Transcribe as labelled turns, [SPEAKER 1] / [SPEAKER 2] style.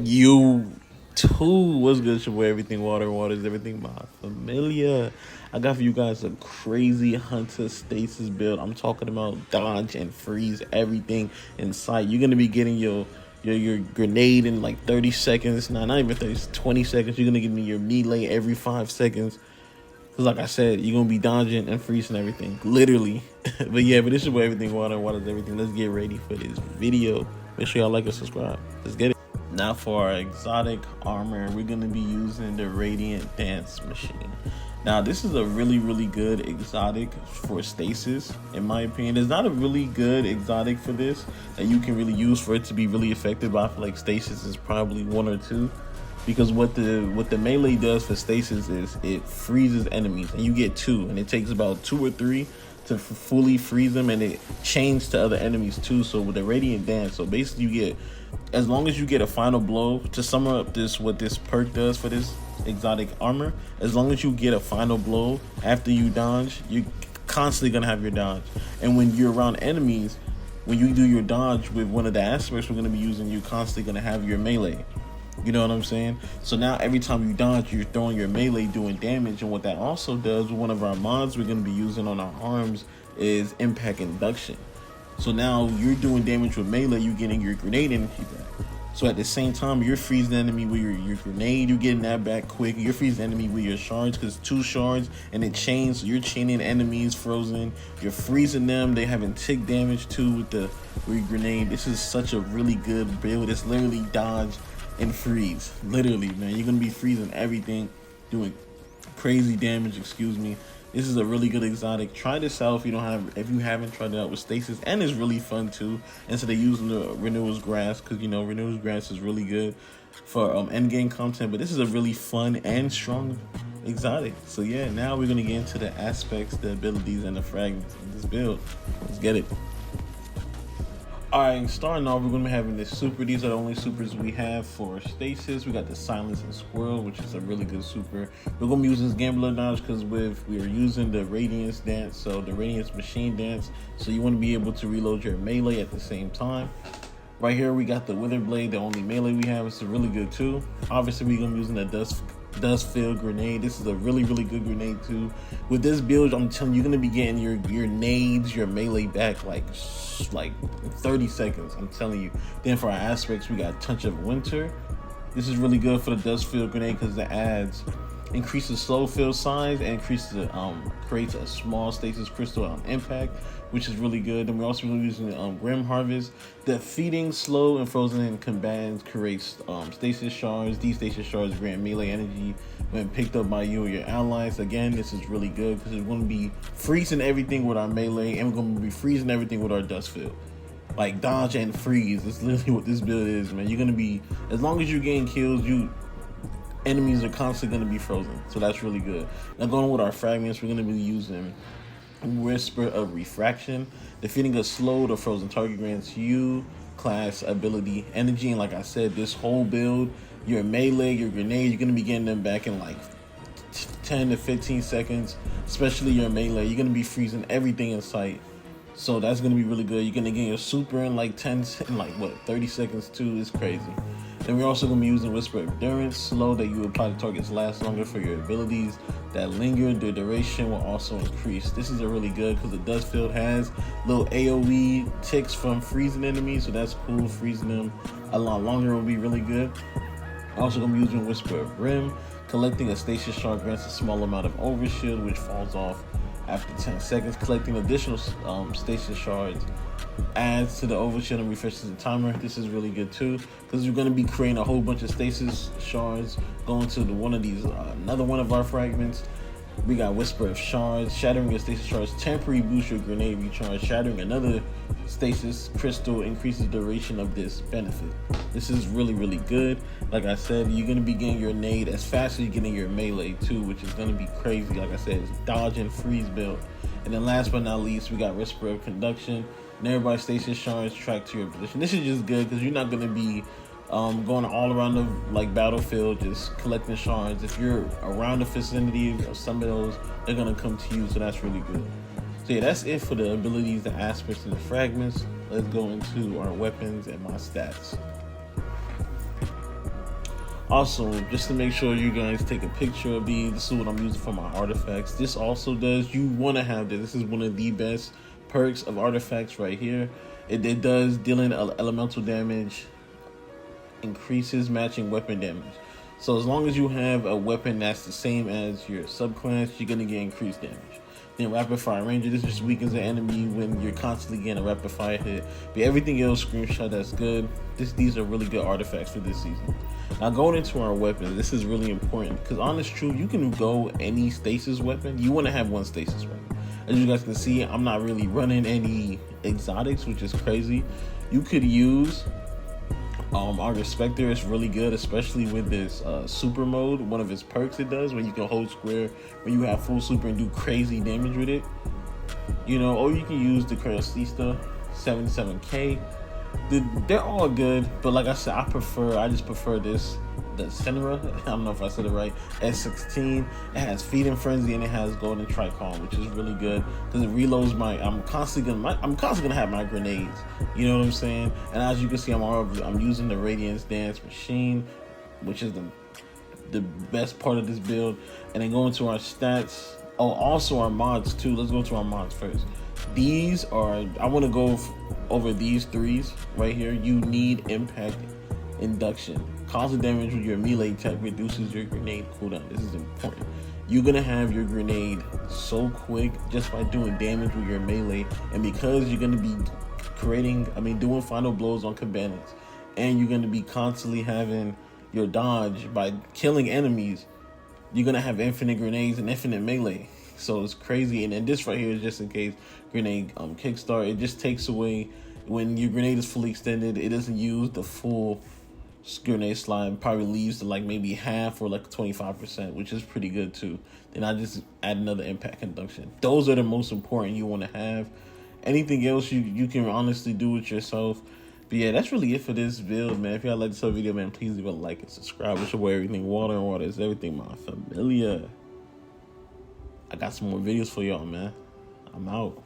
[SPEAKER 1] You too. What's good, your boy? Everything water, water is everything. My familiar. I got for you guys a crazy hunter stasis build. I'm talking about dodge and freeze everything in sight. You're gonna be getting your grenade in like 30 seconds. Nah, not even 30, 20 seconds. You're gonna get your melee every 5 seconds. Cause like I said, you're gonna be dodging and freezing everything, literally. But yeah, but this is where everything water, water is everything. Let's get ready for this video. Make sure y'all like and subscribe. Let's get it. Now for our exotic armor, we're going to be using the Radiant Dance Machine. Now this is a really good exotic for stasis, in my opinion. There's not a really good exotic for this that you can really use for it to be really effective, but I feel like stasis is probably one or two. Because what the melee does for stasis is it freezes enemies, and you get two, and it takes about 2 or 3 to fully freeze them, and it chains to other enemies too. So with the Radiant Dance, so basically you get, as long as you get a final blow, to sum up this, what this perk does for this exotic armor, as long as you get a final blow after you dodge, you're constantly gonna have your dodge. And when you're around enemies, when you do your dodge with one of the aspects we're gonna be using, you're constantly gonna have your melee. You know what I'm saying? So now every time you dodge, you're throwing your melee doing damage. And what that also does with one of our mods we're going to be using on our arms is impact induction. So now you're doing damage with melee, you're getting your grenade energy back. So at the same time, you're freezing the enemy with your grenade, you're getting that back quick. You're freezing the enemy with your shards, because 2 shards and it chains. So you're chaining enemies frozen. You're freezing them. They having tick damage too with your grenade. This is such a really good build. It's literally dodge and freeze, literally, man. You're gonna be freezing everything, doing crazy damage. Excuse me. This is a really good exotic. Try this out if you haven't tried it out with stasis, and it's really fun too. Instead of using the Renewal's Grass, because you know Renewal's Grass is really good for end game content, but this is a really fun and strong exotic. So yeah, now we're gonna get into the aspects, the abilities, and the fragments of this build. Let's get it. Alright, starting off, we're going to be having this super. These are the only supers we have for stasis. We got the Silence and Squirrel, which is a really good super. We're going to be using this Gambler Dodge because we are using the Radiance Dance, so the Radiance Machine Dance. So you want to be able to reload your melee at the same time. Right here, we got the Wither Blade, the only melee we have. It's really good too. Obviously, we're going to be using the Dust Field Grenade. This is a really good grenade too. With this build, I'm telling you, you're gonna be getting your nades, your melee back like 30 seconds. I'm telling you. Then for our aspects, we got Touch of Winter. This is really good for the Dust Field Grenade because it adds increases slow field size and increases creates a small stasis crystal on impact, which is really good. Then we're also using Grim Harvest. Defeating slow and frozen combatants creates stasis shards. These stasis shards grant melee energy when picked up by you or your allies. Again, this is really good because we're going to be freezing everything with our melee, and we're going to be freezing everything with our dust field. Like dodge and freeze. That's literally what this build is, man. You're going to be, as long as you're getting kills, enemies are constantly going to be frozen, so that's really good. Now going with our fragments, we're going to be using Whisper of Refraction. Defeating a slowed or frozen target grants you class ability energy, and like I said, this whole build, your melee, your grenade, you're going to be getting them back in like 10 to 15 seconds, especially your melee. You're going to be freezing everything in sight, so that's going to be really good. You're going to get your super in like 30 seconds too. It's crazy. And we're also going to be using Whisper of Endurance, slow that you apply to targets last longer for your abilities that linger. The duration will also increase. This is a really good because the Dust Field has little AoE ticks from freezing enemies, so that's cool. Freezing them a lot longer will be really good. Also going to be using Whisper of Rim. Collecting a stasis shard grants a small amount of overshield, which falls off after 10 seconds. Collecting additional stasis shards adds to the overshield and refreshes the timer. This is really good too because you're going to be creating a whole bunch of stasis shards going to one of these another one of our fragments. We got Whisper of Shards. Shattering your stasis shards temporary boost your grenade recharge. Shattering another stasis crystal increases duration of this benefit. This is really good. Like I said, you're going to be getting your nade as fast as you're getting your melee too, which is going to be crazy. Like I said, it's dodge and freeze build. And then last but not least, we got Whisper of Conduction. Nearby stasis shards track to your position. This is just good because you're not going to be going all around the battlefield just collecting shards. If you're around the vicinity of some of those, they're going to come to you, so that's really good. So yeah, that's it for the abilities, the aspects, and the fragments. Let's go into our weapons and my stats. Also, just to make sure you guys take a picture of these, this is what I'm using for my artifacts. This also does, you want to have this. This is one of the best perks of artifacts right here. It does dealing elemental damage, increases matching weapon damage. So as long as you have a weapon that's the same as your subclass, you're going to get increased damage. Then rapid fire ranger, this just weakens the enemy when you're constantly getting a rapid fire hit. But everything else, screenshot, that's good. These are really good artifacts for this season. Now going into our weapons, this is really important because honest truth, you can go any stasis weapon. You want to have one stasis weapon. As you guys can see, I'm not really running any exotics, which is crazy. You could use our Respecter. Is really good, especially with this super mode. One of its perks it does, where you can hold square when you have full super and do crazy damage with it. You know, or you can use the Crayosista 77k. They're all good, but like I said, I just prefer this, the Senra. I don't know if I said it right. S16. It has Feeding Frenzy and it has Golden Tricon, which is really good because it reloads I'm constantly gonna have my grenades. You know what I'm saying? And as you can see, I'm using the Radiance Dance Machine, which is the best part of this build. And then going to our stats. Oh, also our mods too. Let's go to our mods first. These are, I want to go over these threes right here. You need Impact Induction. Constant damage with your melee attack reduces your grenade cooldown. This is important. You're gonna have your grenade so quick just by doing damage with your melee, and because you're gonna be doing final blows on cabanas, and you're gonna be constantly having your dodge by killing enemies, you're gonna have infinite grenades and infinite melee. So it's crazy. And then this right here is just in case grenade kickstart. It just takes away when your grenade is fully extended. It doesn't use the full grenade slide. Probably leaves to like maybe half or like 25%, which is pretty good too. Then I just add another impact induction. Those are the most important you want to have. Anything else you can honestly do it yourself. But yeah, that's really it for this build, man. If y'all like this whole video, man, please leave a like and subscribe. It's your boy Everything Water, and water is everything, my familia. I got some more videos for y'all, man. I'm out.